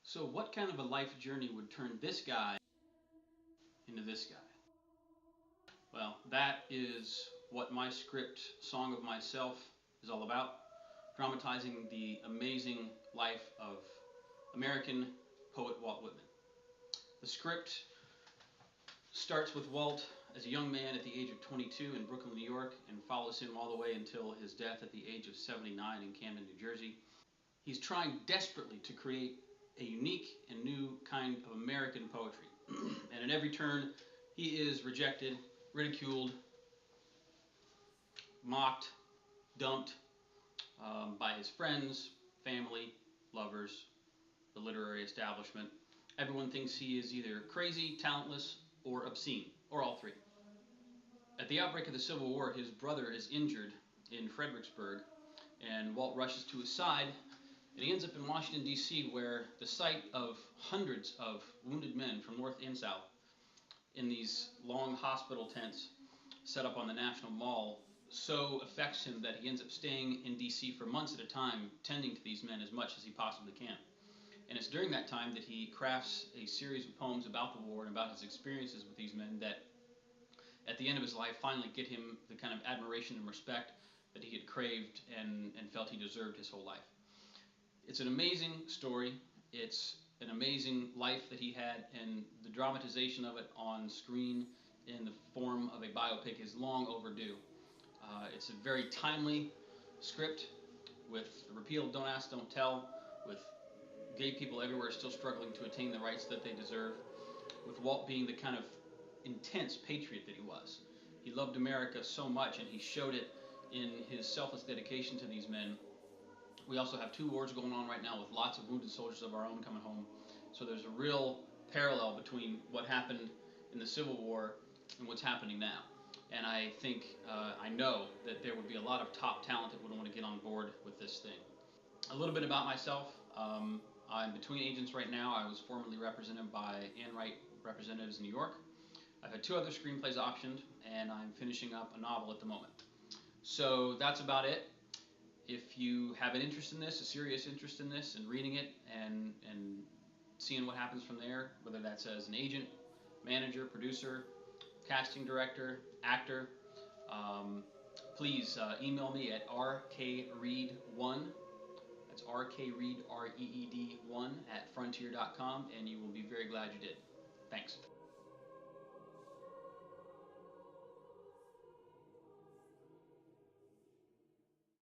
So what kind of a life journey would turn this guy into this guy? Well, that is what my script, Song of Myself, is all about. Dramatizing the amazing life of American poet Walt Whitman. The script starts with Walt as a young man at the age of 22 in Brooklyn, New York, and follows him all the way until his death at the age of 79 in Camden, New Jersey. He's trying desperately to create a unique and new kind of American poetry. And at every turn, he is rejected, ridiculed, mocked, dumped by his friends, family, lovers, the literary establishment. Everyone thinks he is either crazy, talentless, or obscene, or all three. At the outbreak of the Civil War, his brother is injured in Fredericksburg, and Walt rushes to his side, and he ends up in Washington, D.C., where the sight of hundreds of wounded men from North and South in these long hospital tents set up on the National Mall so affects him that he ends up staying in D.C. for months at a time, tending to these men as much as he possibly can. And it's during that time that he crafts a series of poems about the war and about his experiences with these men that, at the end of his life, finally get him the kind of admiration and respect that he had craved and felt he deserved his whole life. It's an amazing story. It's an amazing life that he had, and the dramatization of it on screen in the form of a biopic is long overdue. It's a very timely script with the repeal of Don't Ask, Don't Tell, with gay people everywhere still struggling to attain the rights that they deserve, with Walt being the kind of intense patriot that he was. He loved America so much, and he showed it in his selfless dedication to these men. We also have two wars going on right now with lots of wounded soldiers of our own coming home. So there's a real parallel between what happened in the Civil War and what's happening now. And I think, I know that there would be a lot of top talent that would want to get on board with this thing. A little bit about myself. I'm between agents right now. I was formerly represented by Ann Wright Representatives in New York. I've had 2 other screenplays optioned, and I'm finishing up a novel at the moment. So that's about it. If you have an interest in this, a serious interest in this, and reading it and seeing what happens from there, whether that's as an agent, manager, producer, casting director, actor, please email me at rkreed1, that's rkreed, R-E-E-D 1, at frontier.com, and you will be very glad you did. Thanks.